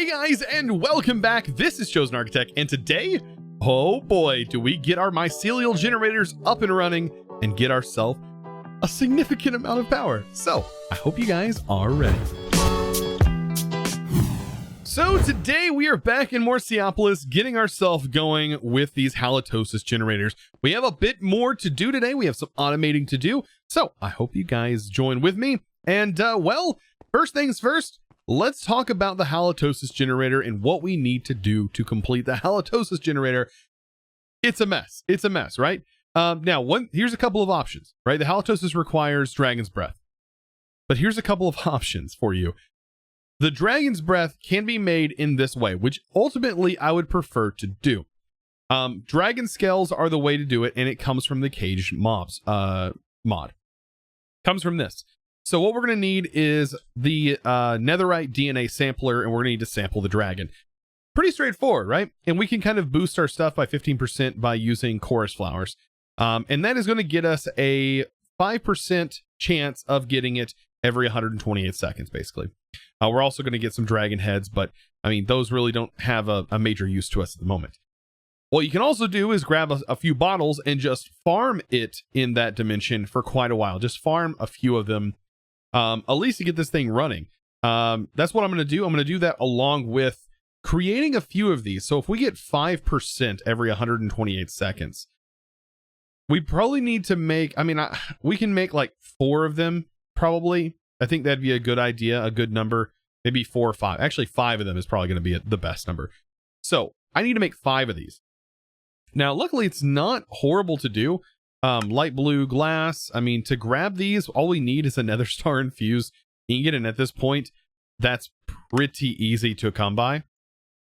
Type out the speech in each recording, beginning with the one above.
Hey guys, and welcome back. This is ChosenArchitect, and today, oh boy, do we get our mycelial generators up and running and get ourselves a significant amount of power. So I hope you guys are ready. So today we are back in more Seaopolis, getting ourselves going with these halitosis generators. We have a bit more to do today. We have some automating to do. So I hope you guys join with me. And well, first things first, let's talk about the halitosis generator and what we need to do to complete the halitosis generator. It's a mess. It's a mess, right? Here's a couple of options, right? The halitosis requires dragon's breath, but here's a couple of options for you. The dragon's breath can be made in this way, which ultimately I would prefer to do. Dragon scales are the way to do it, and it comes from the caged mobs mod. Comes from this. So what we're going to need is the netherite DNA sampler, and we're going to need to sample the dragon. Pretty straightforward, right? And we can kind of boost our stuff by 15% by using chorus flowers. And that is going to get us a 5% chance of getting it every 128 seconds, basically. We're also going to get some dragon heads, but I mean, those really don't have a major use to us at the moment. What you can also do is grab a few bottles and just farm it in that dimension for quite a while. Just farm a few of them, at least to get this thing running. That's what I'm going to do. I'm going to do that along with creating a few of these. So if we get 5% every 128 seconds, we probably need to make, we can make like 4 of them, probably. I think that'd be a good idea, a good number, maybe 4 or 5. Actually, 5 of them is probably going to be the best number. So I need to make 5 of these. Now, luckily, it's not horrible to do. Light blue glass. I mean, to grab these, all we need is a nether star infused ingot, and at this point, that's pretty easy to come by.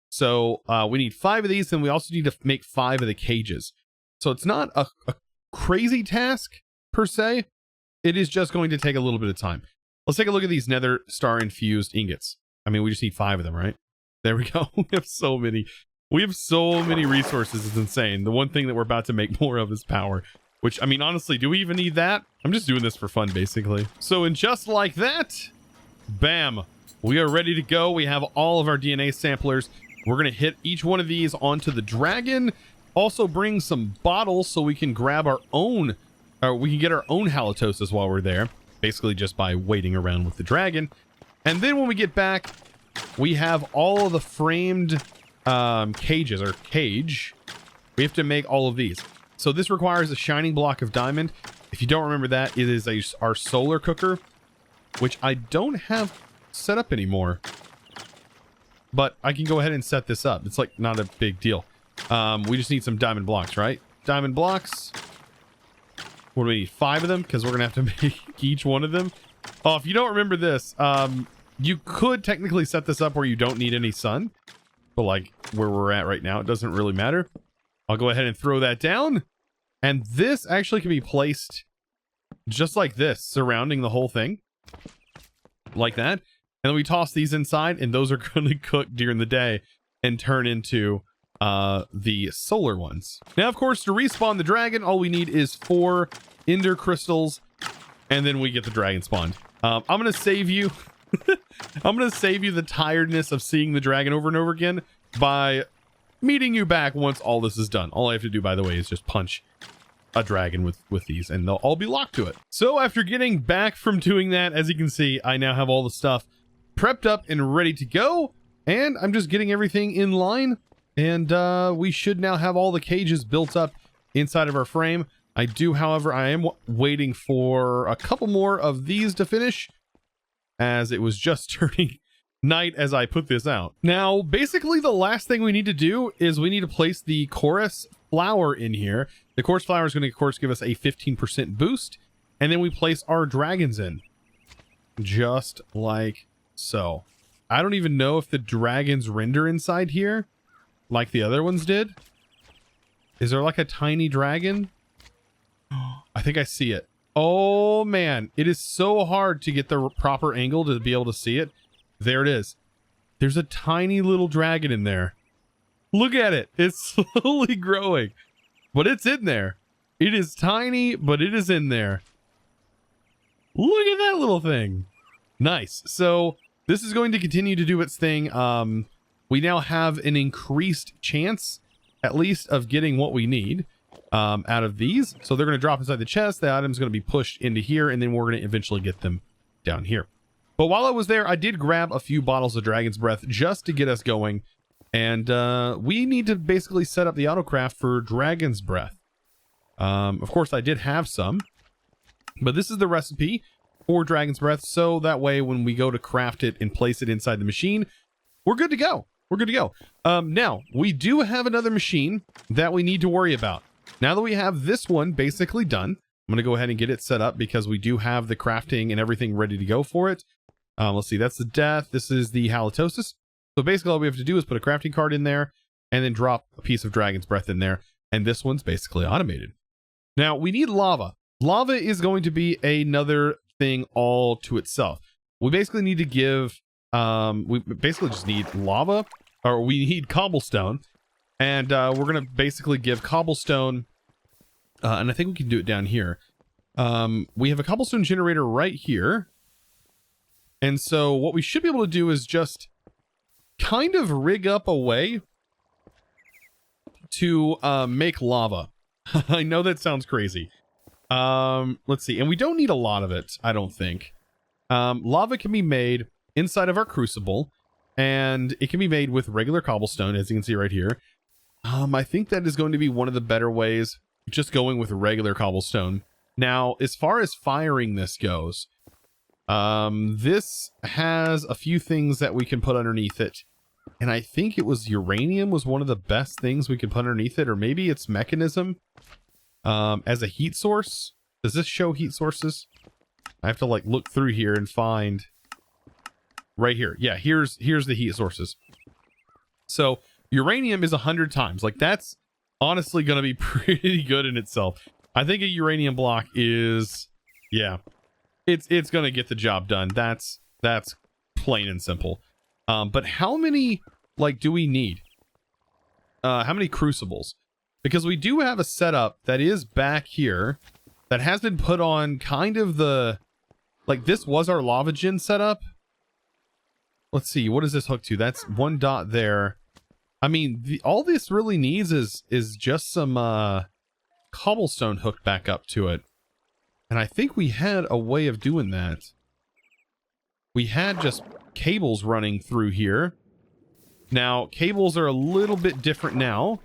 So we need 5 of these, and we also need to make 5 of the cages. So it's not a crazy task per se. It is just going to take a little bit of time. Let's take a look at these nether star infused ingots. I mean, we just need 5 of them, right? There we go. We have so many. We have so many resources. It's insane. The one thing that we're about to make more of is power. Which, I mean, honestly, do we even need that? I'm just doing this for fun, basically. So, and just like that, bam, we are ready to go. We have all of our DNA samplers. We're going to hit each one of these onto the dragon. Also bring some bottles so we can grab our own, or we can get our own halitosis while we're there. Basically just by waiting around with the dragon. And then when we get back, we have all of the framed cages, or cage. We have to make all of these. So this requires a shining block of diamond. If you don't remember that, it is our solar cooker, which I don't have set up anymore. But I can go ahead and set this up. It's like not a big deal. We just need some diamond blocks, right? Diamond blocks. What do we need? 5 of them? Because we're going to have to make each one of them. Oh, if you don't remember this, you could technically set this up where you don't need any sun. But like where we're at right now, it doesn't really matter. I'll go ahead and throw that down. And this actually can be placed just like this, surrounding the whole thing. Like that. And then we toss these inside, and those are going to cook during the day and turn into the solar ones. Now, of course, to respawn the dragon, all we need is 4 ender crystals, and then we get the dragon spawned. I'm going to save you. I'm going to save you the tiredness of seeing the dragon over and over again by meeting you back once all this is done. All I have to do, by the way, is just punch a dragon with these, and they'll all be locked to it. So after getting back from doing that, as you can see, I now have all the stuff prepped up and ready to go, and I'm just getting everything in line, and we should now have all the cages built up inside of our frame. I do, however, I am waiting for a couple more of these to finish, as it was just turning night as I put this out. Now, basically the last thing we need to do is we need to place the chorus flower in here. The chorus flower is going to, of course, give us a 15% boost, and then we place our dragons in. Just like so. I don't even know if the dragons render inside here like the other ones did. Is there like a tiny dragon? I think I see it. Oh man, it is so hard to get the proper angle to be able to see it. There it is. There's a tiny little dragon in there. Look at it. It's slowly growing, but it's in there. It is tiny, but it is in there. Look at that little thing. Nice. So this is going to continue to do its thing. we now have an increased chance, at least, of getting what we need out of these. So they're going to drop inside the chest. The item's going to be pushed into here, and then we're going to eventually get them down here. But while I was there, I did grab a few bottles of Dragon's Breath just to get us going. And we need to basically set up the autocraft for Dragon's Breath. Of course, I did have some, but this is the recipe for Dragon's Breath. So that way, when we go to craft it and place it inside the machine, we're good to go. We're good to go. Now, we do have another machine that we need to worry about. Now that we have this one basically done, I'm going to go ahead and get it set up because we do have the crafting and everything ready to go for it. Let's see, that's the death. This is the halitosis. So basically all we have to do is put a crafting card in there and then drop a piece of Dragon's Breath in there. And this one's basically automated. Now we need lava. Lava is going to be another thing all to itself. We basically need to give, we basically just need lava, or we need cobblestone. And we're going to basically give cobblestone, and I think we can do it down here. We have a cobblestone generator right here. And so what we should be able to do is just kind of rig up a way to make lava. I know that sounds crazy. Let's see. And we don't need a lot of it, I don't think. Lava can be made inside of our crucible, and it can be made with regular cobblestone, as you can see right here. I think that is going to be one of the better ways, just going with regular cobblestone. Now, as far as firing this goes, this has a few things that we can put underneath it. And I think it was uranium was one of the best things we could put underneath it, or maybe its mechanism as a heat source. Does this show heat sources? I have to like look through here and find right here. Yeah, here's the heat sources. So uranium is 100 times. Like that's honestly going to be pretty good in itself. I think a uranium block is, yeah, it's going to get the job done. That's plain and simple. But how many like do we need? How many crucibles? Because we do have a setup that is back here that has been put on kind of the, like this was our lava gen setup. Let's see, what is this hooked to? That's one dot there. I mean, all this really needs is just some cobblestone hooked back up to it. And I think we had a way of doing that. We had just cables running through here. Now, cables are a little bit different now.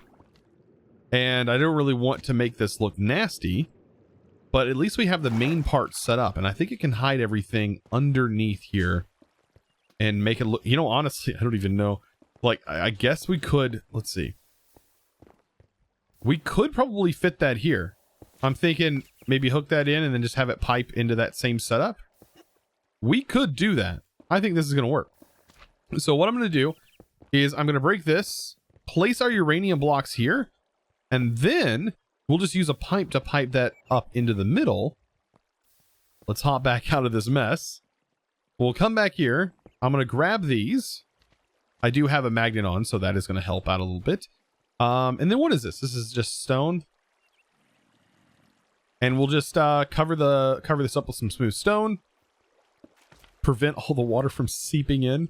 And I don't really want to make this look nasty. But at least we have the main part set up. And I think it can hide everything underneath here. And make it look, you know, honestly, I don't even know. Like, I guess we could, let's see. We could probably fit that here. I'm thinking maybe hook that in and then just have it pipe into that same setup. We could do that. I think this is going to work. So what I'm going to do is I'm going to break this, place our uranium blocks here, and then we'll just use a pipe to pipe that up into the middle. Let's hop back out of this mess. We'll come back here. I'm going to grab these. I do have a magnet on, so that is going to help out a little bit. And then what is this? This is just stone. And we'll just cover this up with some smooth stone. Prevent all the water from seeping in.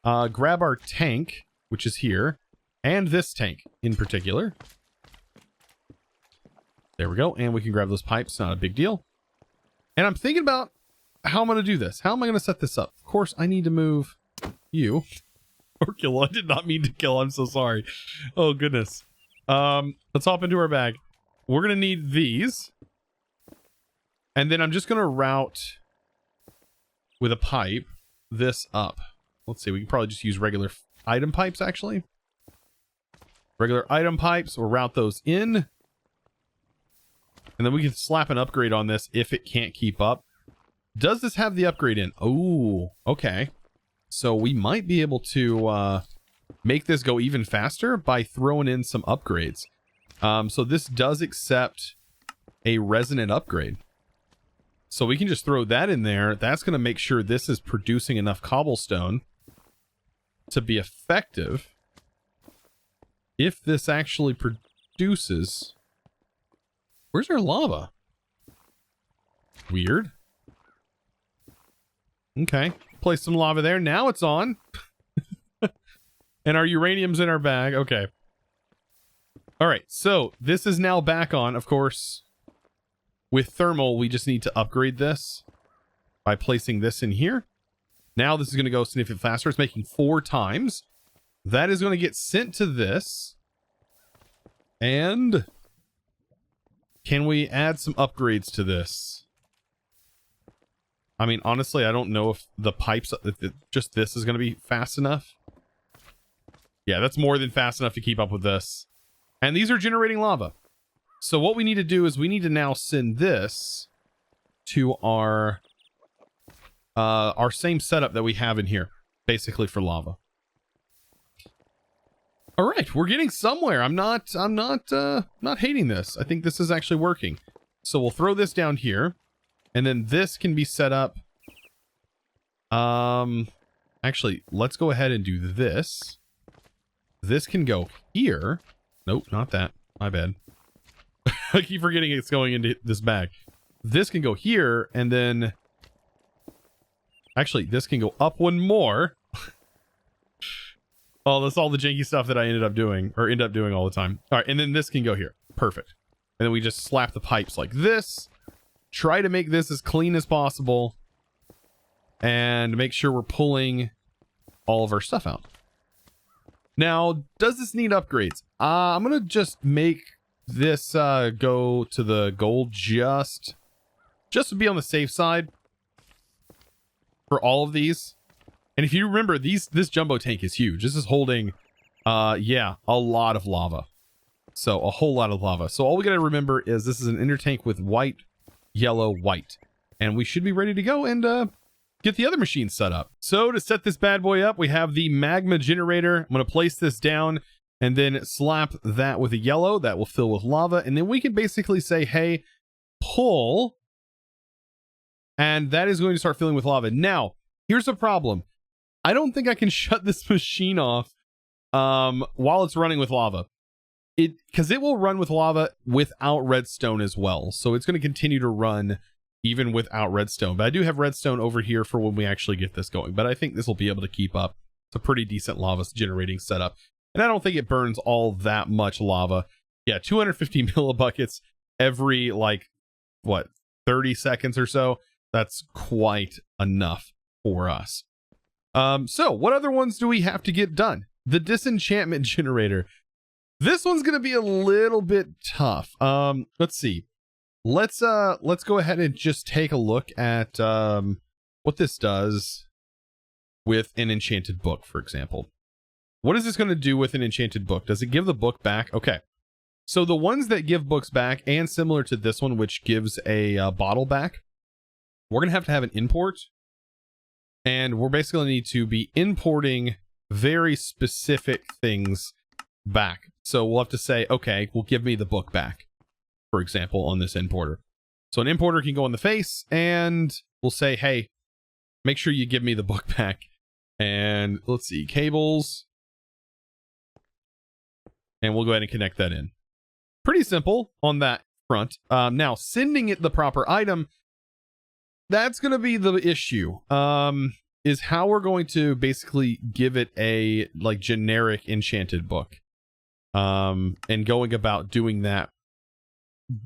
Grab our tank, which is here, and this tank in particular. There we go. And we can grab those pipes. Not a big deal. And I'm thinking about how I'm going to do this. How am I going to set this up? Of course, I need to move you. Or kill. I did not mean to kill. I'm so sorry. Oh, goodness. Let's hop into our bag. We're going to need these. And then I'm just going to route with a pipe this up. Let's see. We can probably just use regular item pipes, actually. Regular item pipes. We'll route those in. And then we can slap an upgrade on this if it can't keep up. Does this have the upgrade in? Oh, okay. So we might be able to make this go even faster by throwing in some upgrades. So this does accept a resonant upgrade. So we can just throw that in there. That's going to make sure this is producing enough cobblestone to be effective. If this actually produces... Where's our lava? Weird. Okay. Place some lava there. Now it's on. And our uranium's in our bag. Okay. All right, so this is now back on. Of course, with thermal, we just need to upgrade this by placing this in here. Now this is going to go significantly faster. It's making 4 times. That is going to get sent to this. And can we add some upgrades to this? I mean, honestly, I don't know if the pipes, if just this is going to be fast enough. Yeah, that's more than fast enough to keep up with this. And these are generating lava. So what we need to do is we need to now send this to our same setup that we have in here, basically for lava. All right, we're getting somewhere. I'm not hating this. I think this is actually working. So we'll throw this down here, and then this can be set up. Actually, let's go ahead and do this. This can go here. Nope, not that. My bad. I keep forgetting it's going into this bag. This can go here, and then actually this can go up one more. Oh, that's all the janky stuff that I end up doing all the time. All right, and then this can go here. Perfect. And then we just slap the pipes like this. Try to make this as clean as possible. And make sure we're pulling all of our stuff out. Now, does this need upgrades? I'm going to just make this go to the gold just to be on the safe side for all of these. And if you remember, this jumbo tank is huge. This is holding, yeah, a lot of lava. So a whole lot of lava. So all we got to remember is this is an inner tank with white, yellow, white. And we should be ready to go and get the other machine set up. So to set this bad boy up, we have the magma generator. I'm going to place this down and then slap that with a yellow. That will fill with lava. And then we can basically say, hey, pull. And that is going to start filling with lava. Now, here's the problem. I don't think I can shut this machine off while it's running with lava. Because it will run with lava without redstone as well. So it's going to continue to run even without redstone. But I do have redstone over here for when we actually get this going. But I think this will be able to keep up. It's a pretty decent lava generating setup. And I don't think it burns all that much lava. Yeah, 250 millibuckets every, like, what, 30 seconds or so? That's quite enough for us. So what other ones do we have to get done? The disenchantment generator. This one's going to be a little bit tough. Let's see. Let's go ahead and just take a look at what this does with an enchanted book, for example. What is this going to do with an enchanted book? Does it give the book back? Okay. So the ones that give books back, and similar to this one, which gives a bottle back, we're going to have an import. And we're basically going to need to be importing very specific things back. So we'll have to say, okay, well, give me the book back, for example, on this importer. So an importer can go in the face and we'll say, hey, make sure you give me the book back. And let's see, cables. And we'll go ahead and connect that in. Pretty simple on that front. Now, sending it the proper item, that's going to be the issue, is how we're going to basically give it a like generic enchanted book, and going about doing that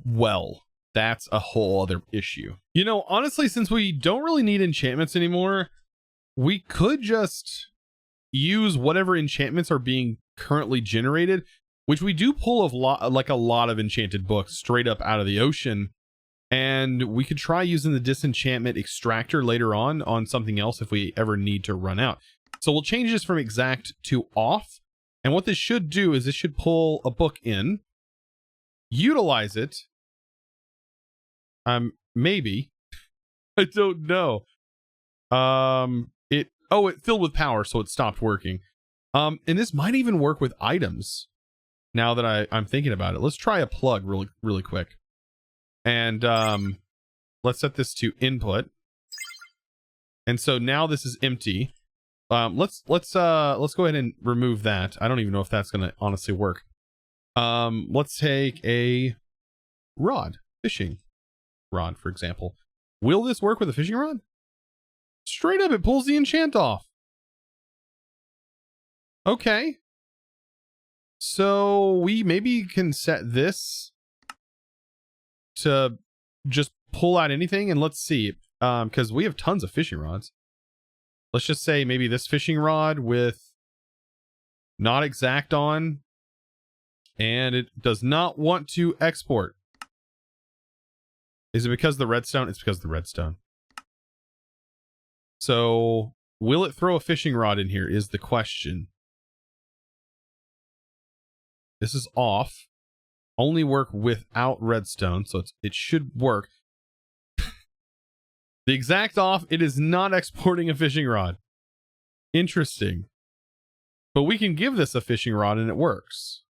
well. That's a whole other issue. You know, honestly, since we don't really need enchantments anymore, we could just use whatever enchantments are being currently generated, which we do pull a lot of enchanted books straight up out of the ocean. And we could try using the disenchantment extractor later on something else if we ever need to run out. So we'll change this from exact to off. And what this should do is this should pull a book in, utilize it. Maybe. I don't know. It filled with power, so it stopped working. And this might even work with items. Now that I'm thinking about it, let's try a plug really quick. And let's set this to input. And so now this is empty. Let's go ahead and remove that. I don't even know if that's gonna honestly work. Let's take a rod, fishing rod, for example. Will this work with a fishing rod? Straight up, it pulls the enchant off. Okay. So we maybe can set this to just pull out anything, and let's see. Because we have tons of fishing rods. Let's just say maybe this fishing rod with not exact on, and it does not want to export. Is it because of the redstone? It's because of the redstone. So will it throw a fishing rod in here is the question. This is off. Only work without redstone, so it should work. The exact off, it is not exporting a fishing rod. Interesting. But we can give this a fishing rod and it works.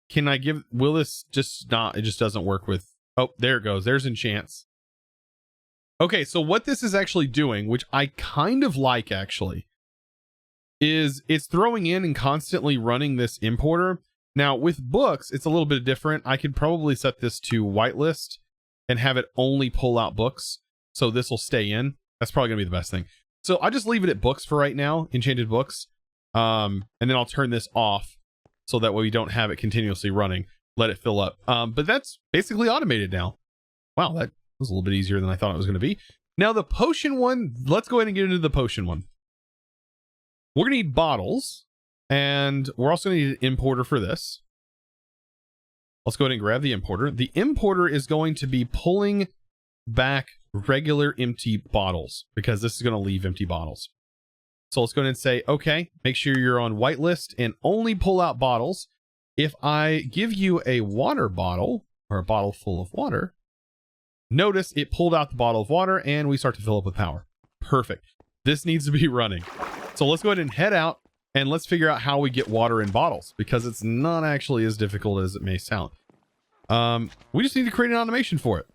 Can I give, will this just not, it just doesn't work with, oh, there it goes. There's enchants. Okay, so what this is actually doing, which I kind of like actually, is it's throwing in and constantly running this importer. Now with books, it's a little bit different. I could probably set this to whitelist and have it only pull out books. So this will stay in. That's probably gonna be the best thing. So I'll just leave it at books for right now, enchanted books. And then I'll turn this off so that way we don't have it continuously running. Let it fill up. But that's basically automated now. Wow, that was a little bit easier than I thought it was gonna be. Now the potion one, let's go ahead and get into the potion one. We're gonna need bottles, and we're also gonna need an importer for this. Let's go ahead and grab the importer. The importer is going to be pulling back regular empty bottles because this is going to leave empty bottles. So let's go ahead and say, okay, make sure you're on whitelist and only pull out bottles. If I give you a water bottle or a bottle full of water, notice it pulled out the bottle of water and we start to fill up with power. Perfect. This needs to be running. So let's go ahead and head out. And let's figure out how we get water in bottles, because it's not actually as difficult as it may sound. We just need to create an automation for it.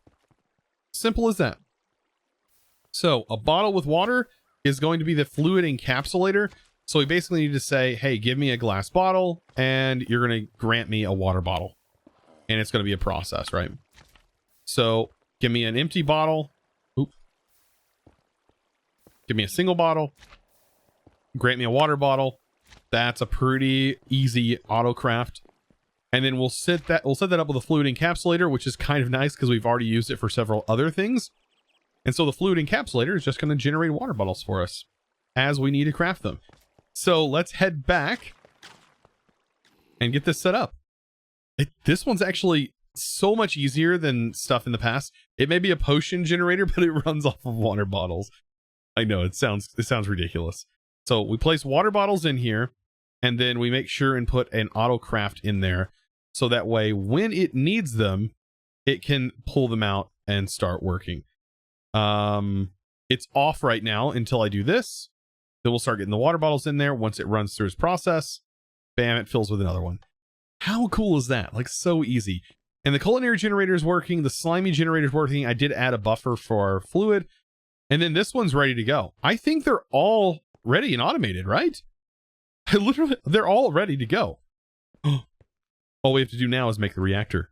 Simple as that. So a bottle with water is going to be the fluid encapsulator. So we basically need to say, hey, give me a glass bottle and you're going to grant me a water bottle. And it's going to be a process, right? So give me an empty bottle. Oop. Give me a single bottle. Grant me a water bottle. That's a pretty easy auto craft. And then we'll set that up with a fluid encapsulator, which is kind of nice because we've already used it for several other things. And so the fluid encapsulator is just going to generate water bottles for us as we need to craft them. So let's head back and get this set up. This one's actually so much easier than stuff in the past. It may be a potion generator, but it runs off of water bottles. I know it sounds ridiculous. So we place water bottles in here, and then we make sure and put an auto craft in there. So that way, when it needs them, it can pull them out and start working. It's off right now until I do this. Then we'll start getting the water bottles in there. Once it runs through its process, bam, it fills with another one. How cool is that? Like, so easy. And the culinary generator is working. The slimy generator is working. I did add a buffer for fluid. And then this one's ready to go. I think they're all ready and automated, right? Literally, they're all ready to go. All we have to do now is make the reactor.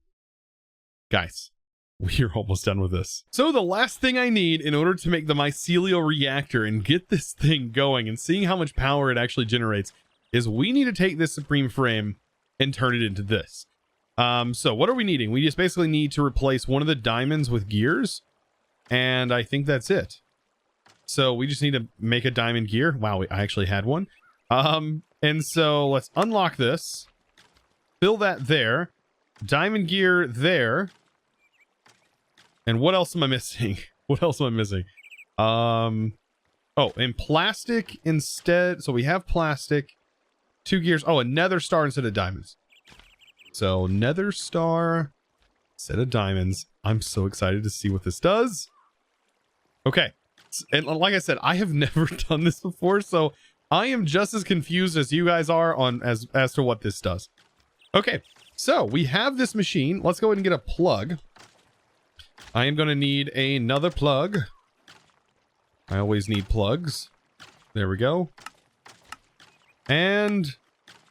Guys, we're almost done with this. So the last thing I need in order to make the mycelial reactor and get this thing going and seeing how much power it actually generates is we need to take this supreme frame and turn it into this. So what are we needing? We just basically need to replace one of the diamonds with gears. And I think that's it. So we just need to make a diamond gear. Wow, I actually had one. And so let's unlock this. Fill that there. Diamond gear there. And what else am I missing? What else am I missing? Oh, and plastic instead. So we have plastic. 2 gears. Oh, a nether star instead of diamonds. So nether star instead of diamonds. I'm so excited to see what this does. Okay. And like I said, I have never done this before, so I am just as confused as you guys are on as to what this does. Okay, so we have this machine. Let's go ahead and get a plug. I am going to need another plug. I always need plugs. There we go. And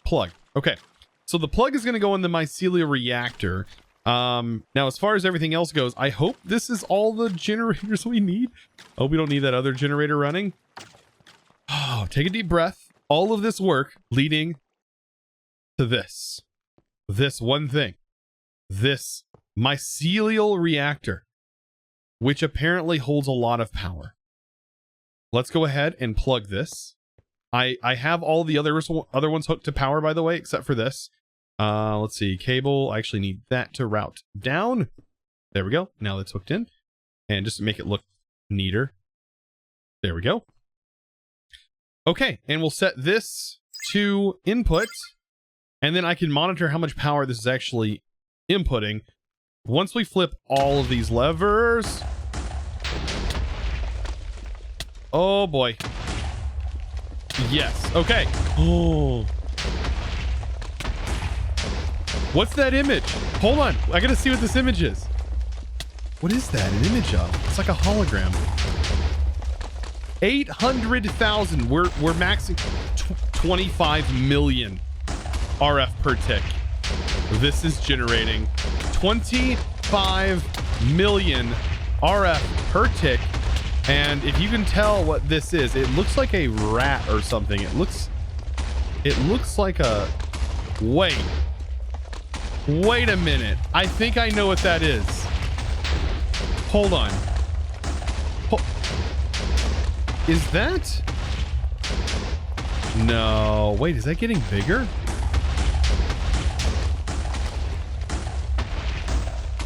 plug. Okay, so the plug is going to go in the mycelial reactor. Now, as far as everything else goes, I hope this is all the generators we need. Oh, we don't need that other generator running. Oh, take a deep breath. All of this work leading to this one thing, this Mycelial Reactor, which apparently holds a lot of power. Let's go ahead and plug this. I have all the other ones hooked to power, by the way, except for this. Let's see, cable. I actually need that to route down. There we go. Now that's hooked in. And just to make it look neater. There we go. Okay, and we'll set this to input. And then I can monitor how much power this is actually inputting. Once we flip all of these levers. Oh boy. Yes. Okay. Oh. What's that image? Hold on. I gotta see what this image is. What is that an image of? It's like a hologram. 800,000. We're maxing 25 million RF per tick. This is generating 25 million RF per tick. And if you can tell what this is, it looks like a rat or something. It looks like a... Wait a minute. I think I know what that is. Hold on. Is that... No. Wait, is that getting bigger?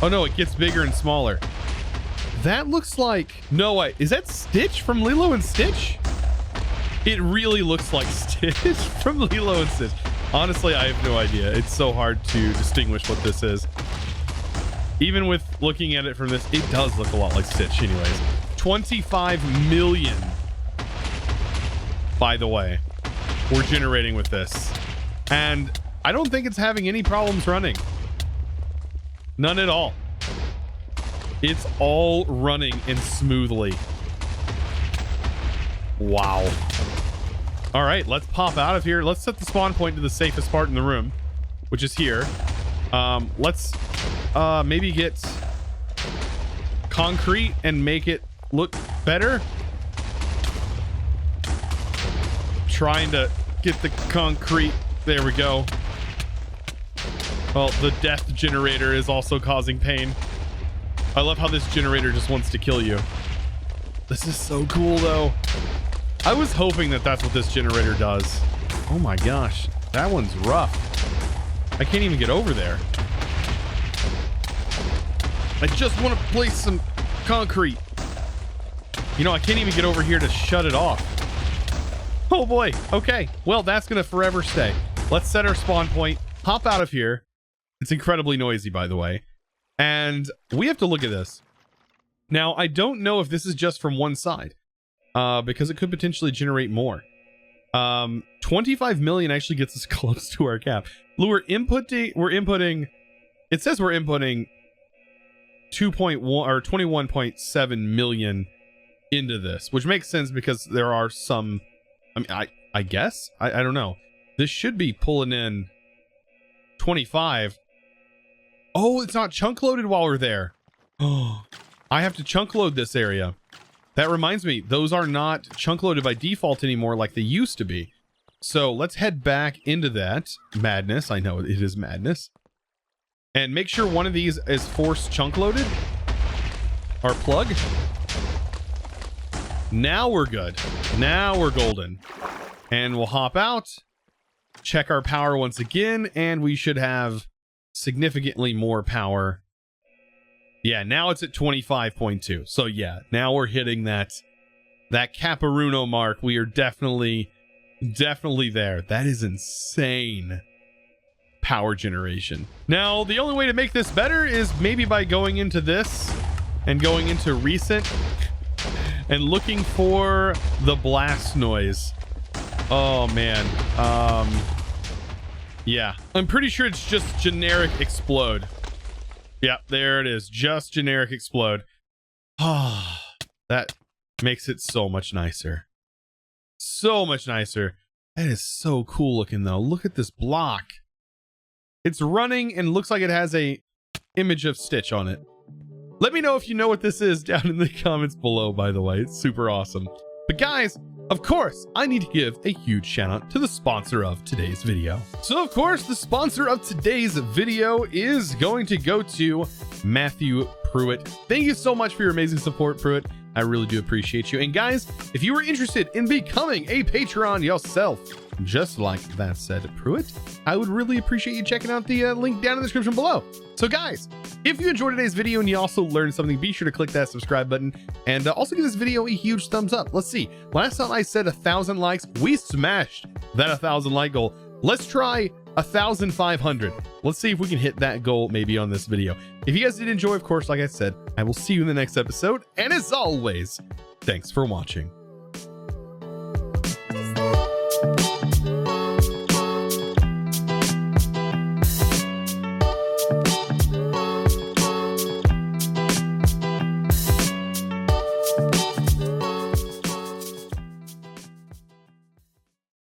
Oh no, it gets bigger and smaller. That looks like... No, wait. Is that Stitch from Lilo and Stitch? It really looks like Stitch from Lilo and Stitch. Honestly, I have no idea. It's so hard to distinguish what this is. Even with looking at it from this, it does look a lot like Stitch anyways. 25 million, by the way, we're generating with this. And I don't think it's having any problems running. None at all. It's all running and smoothly. Wow. All right, let's pop out of here. Let's set the spawn point to the safest part in the room, which is here. Let's maybe get concrete and make it look better. Trying to get the concrete. There we go. Well, the death generator is also causing pain. I love how this generator just wants to kill you. This is so cool, though. I was hoping that that's what this generator does. Oh my gosh, that one's rough. I can't even get over there. I just want to place some concrete. You know, I can't even get over here to shut it off. Oh boy. Okay. Well, that's going to forever stay. Let's set our spawn point. Hop out of here. It's incredibly noisy, by the way. And we have to look at this. Now, I don't know if this is just from one side, because it could potentially generate more. 25 million actually gets us close to our cap. We're inputting, it says we're inputting 2.1 or 21.7 million into this, which makes sense because there are some, I mean, I guess, I don't know. This should be pulling in 25. Oh, it's not chunk loaded while we're there. Oh, I have to chunk load this area. That reminds me, those are not chunk loaded by default anymore like they used to be. So let's head back into that madness. I know it is madness. And make sure one of these is force chunk loaded. Our plug. Now we're good. Now we're golden. And we'll hop out. Check our power once again. And we should have significantly more power. Yeah, now it's at 25.2. So yeah, now we're hitting that Caparuno mark. We are definitely there. That is insane power generation. Now, the only way to make this better is maybe by going into this and going into recent and looking for the blast noise. Oh man. Yeah, I'm pretty sure it's just generic explode. Yeah, there it is. Just generic explode. Ah, that makes it so much nicer. So much nicer. That is so cool looking though. Look at this block. It's running and looks like it has a image of Stitch on it. Let me know if you know what this is down in the comments below, by the way. It's super awesome. But guys, Of course, I need to give a huge shout out to the sponsor of today's video. So of course, the sponsor of today's video is going to go to Matthew Pruitt. Thank you so much for your amazing support, Pruitt. I really do appreciate you. And guys, if you were interested in becoming a Patreon yourself, just like that said Pruitt, I would really appreciate you checking out the link down in the description below. So guys, if you enjoyed today's video and you also learned something, be sure to click that subscribe button and also give this video a huge thumbs up. Let's see, last time I said 1,000 likes, we smashed that 1,000 like goal. Let's try 1,500. Let's see if we can hit that goal maybe on this video. If you guys did enjoy, of course, like I said, I will see you in the next episode. And as always, thanks for watching.